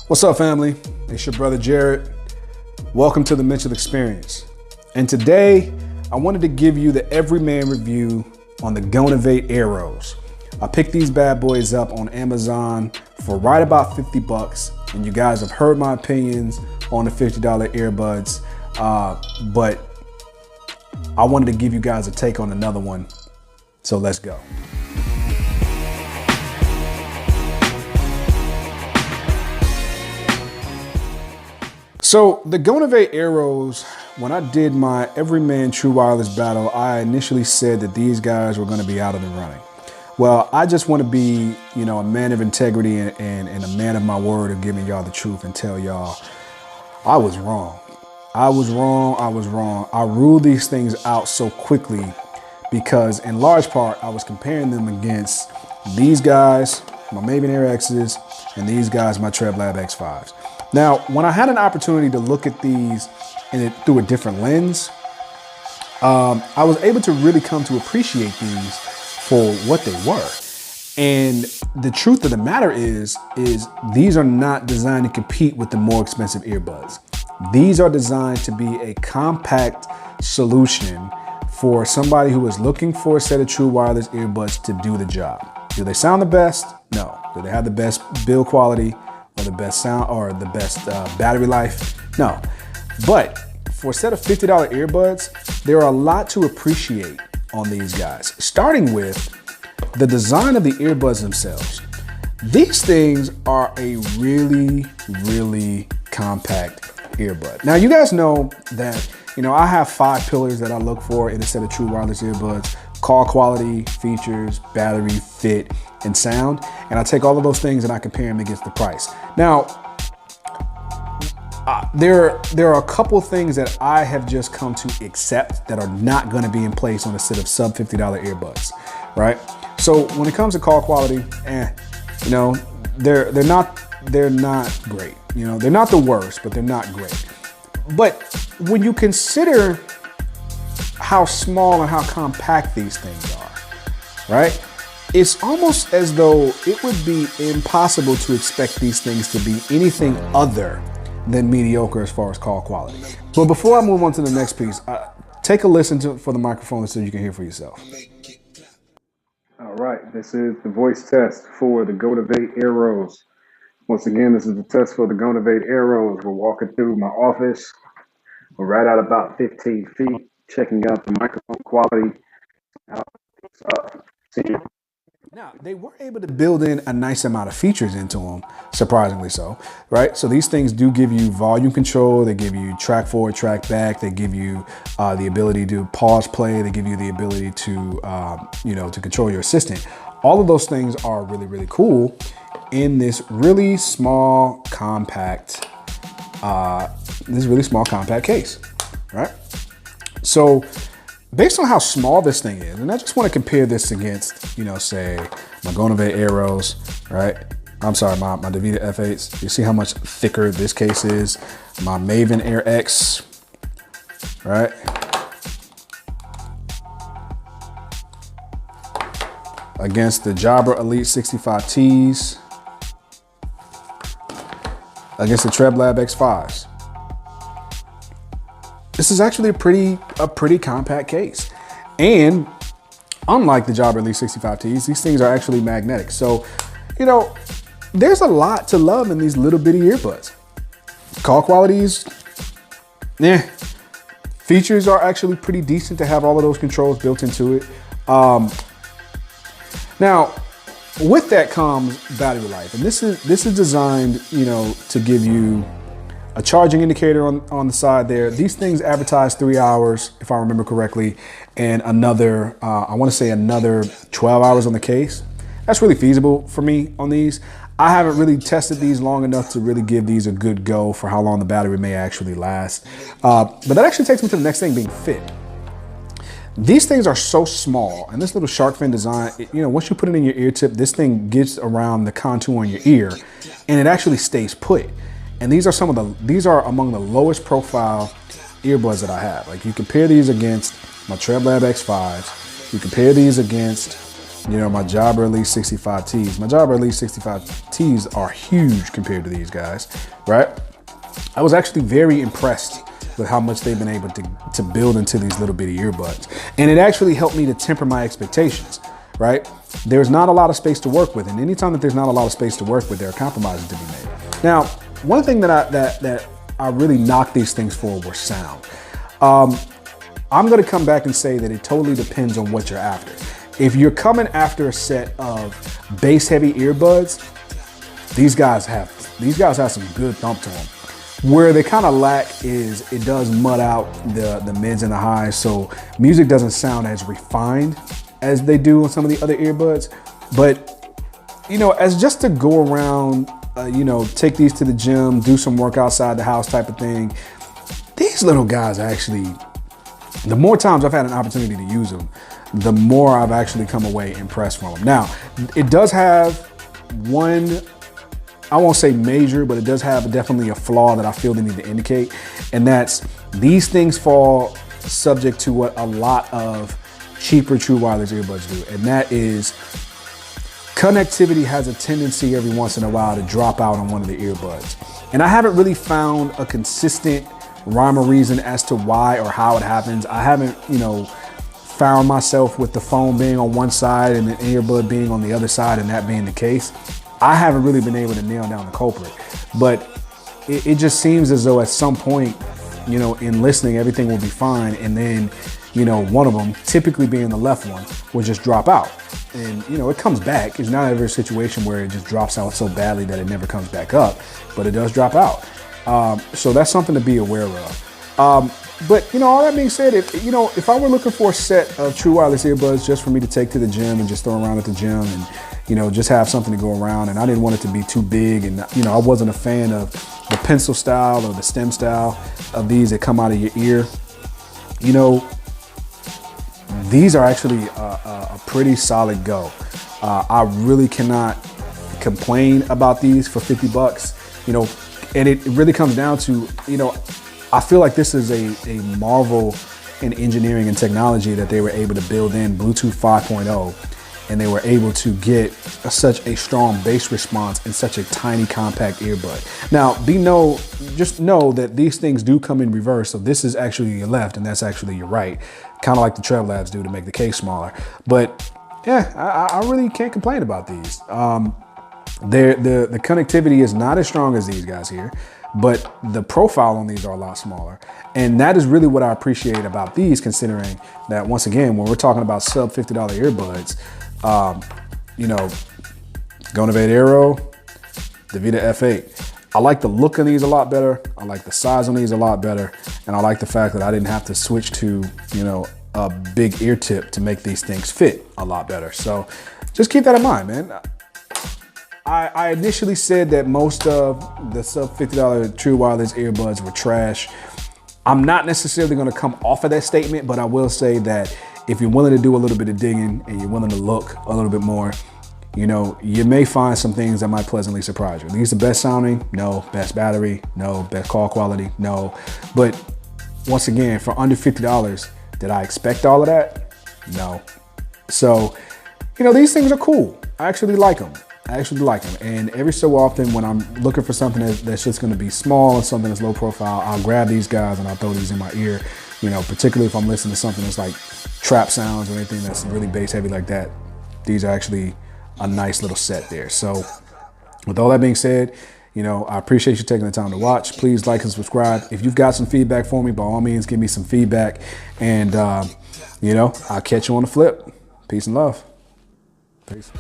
What's up, family? It's your brother Jared. Welcome to the Mental Experience. And today, I wanted to give you the Everyman review on the GoNovate Airos. I picked these bad boys up on Amazon for right about 50 bucks. And you guys have heard my opinions on the $50 earbuds, but I wanted to give you guys a take on another one. So let's go. So the GoNovate Airos, when I did my Everyman True Wireless battle, I initially said that these guys were going to be out of the running. Well, I just want to be, a man of integrity and a man of my word of giving y'all the truth and tell y'all I was wrong. I was wrong. I ruled these things out so quickly because in large part, I was comparing them against these guys, my Maven Air X's, and these guys, my TrebLab X5s. Now, when I had an opportunity to look at these through a different lens, I was able to really come to appreciate these for what they were. And the truth of the matter is these are not designed to compete with the more expensive earbuds. These are designed to be a compact solution for somebody who is looking for a set of true wireless earbuds to do the job. Do they sound the best? No. Do they have the best build quality or the best sound or the best battery life? No. But for a set of $50 earbuds, there are a lot to appreciate on these guys, starting with the design of the earbuds themselves. These things are a really, really compact earbud. Now, you guys know that, I have 5 pillars that I look for in a set of true wireless earbuds: call quality, features, battery, fit, and sound. And I take all of those things and I compare them against the price. Now, there are a couple things that I have just come to accept that are not going to be in place on a set of sub $50 earbuds, right? So when it comes to call quality, they're not great. They're not the worst, but they're not great. But when you consider how small and how compact these things are, right? It's almost as though it would be impossible to expect these things to be anything other than mediocre as far as call quality. But before I move on to the next piece, take a listen for the microphone so you can hear for yourself. All right, this is the voice test for the GoNovate Airos. Once again, this is the test for the GoNovate Airos. We're walking through my office. We're right at about 15 feet, checking out the microphone quality. Now, they were able to build in a nice amount of features into them, surprisingly so, right? So these things do give you volume control. They give you track forward, track back. They give you the ability to pause play. They give you the ability to, to control your assistant. All of those things are really, really cool in this really small, compact, case, right? So based on how small this thing is, and I just want to compare this against, say my GoNovate Airos, right? I'm sorry, my Davida F8s. You see how much thicker this case is? My Maven Air X, right? Against the Jabra Elite 65Ts. Against the TrebLab X5s. This is actually a pretty compact case. And unlike the Jabra Elite 65Ts, these things are actually magnetic. So, there's a lot to love in these little bitty earbuds. Call qualities, features are actually pretty decent to have all of those controls built into it. Now, with that comes battery life. And this is designed, to give you a charging indicator on the side there. These things advertise 3 hours, if I remember correctly, and another, I want to say another 12 hours on the case. That's really feasible for me on these. I haven't really tested these long enough to really give these a good go for how long the battery may actually last. But that actually takes me to the next thing, being fit. These things are so small, and this little shark fin design, once you put it in your ear tip, this thing gets around the contour on your ear, and it actually stays put. And these are among the lowest profile earbuds that I have. Like, you compare these against my TrebLab X5s, you compare these against You know, my Jabra Elite 65Ts. My Jabra Elite 65Ts are huge compared to these guys, right? I was actually very impressed with how much they've been able to build into these little bitty earbuds. And it actually helped me to temper my expectations, right? There's not a lot of space to work with. And anytime that there's not a lot of space to work with, there are compromises to be made. Now, one thing that I really knocked these things for was sound. I'm gonna come back and say that it totally depends on what you're after. If you're coming after a set of bass heavy earbuds, these guys have some good thump to them. Where they kind of lack is it does mud out the mids and the highs, so music doesn't sound as refined as they do on some of the other earbuds. But, you know, as just to go around, you know, take these to the gym, do some work outside the house type of thing, these little guys actually, the more times I've had an opportunity to use them, the more I've actually come away impressed from them. Now, it does have one, I won't say major, but it does have definitely a flaw that I feel they need to indicate. And that's these things fall subject to what a lot of cheaper true wireless earbuds do. And that is connectivity has a tendency every once in a while to drop out on one of the earbuds. And I haven't really found a consistent rhyme or reason as to why or how it happens. I haven't, you know, found myself with the phone being on one side and the earbud being on the other side and that being the case. I haven't really been able to nail down the culprit, but it just seems as though at some point, you know, in listening, everything will be fine. And then, you know, one of them, typically being the left one, will just drop out. And, you know, it comes back. It's not ever a situation where it just drops out so badly that it never comes back up, but it does drop out. So that's something to be aware of. But, you know, all that being said, if I were looking for a set of true wireless earbuds just for me to take to the gym and just throw around at the gym and, you know, just have something to go around, and I didn't want it to be too big, and, you know, I wasn't a fan of the pencil style or the stem style of these that come out of your ear, you know, these are actually a pretty solid go. I really cannot complain about these for 50 bucks, you know, and it really comes down to, you know, I feel like this is a marvel in engineering and technology that they were able to build in Bluetooth 5.0, and they were able to get such a strong bass response in such a tiny compact earbud. Now, just know that these things do come in reverse. So this is actually your left and that's actually your right, kind of like the Trev Labs do to make the case smaller. But yeah, I really can't complain about these. The connectivity is not as strong as these guys here, but the profile on these are a lot smaller. And that is really what I appreciate about these, considering that, once again, when we're talking about sub $50 earbuds, you know, GoNovate Airo, the Vita F8. I like the look of these a lot better. I like the size on these a lot better. And I like the fact that I didn't have to switch to, you know, a big ear tip to make these things fit a lot better. So just keep that in mind, man. I initially said that most of the sub $50 true wireless earbuds were trash. I'm not necessarily gonna come off of that statement, but I will say that if you're willing to do a little bit of digging and you're willing to look a little bit more, you know, you may find some things that might pleasantly surprise you. Are these the best sounding? No. Best battery? No. Best call quality? No. But once again, for under $50, did I expect all of that? No. So, you know, these things are cool. I actually like them. And every so often when I'm looking for something that's just gonna be small and something that's low profile, I'll grab these guys and I'll throw these in my ear, you know, particularly if I'm listening to something that's like trap sounds or anything that's really bass heavy like that. These are actually a nice little set there. So with all that being said, you know, I appreciate you taking the time to watch. Please like and subscribe. If you've got some feedback for me, by all means, give me some feedback. And, you know, I'll catch you on the flip. Peace and love. Peace.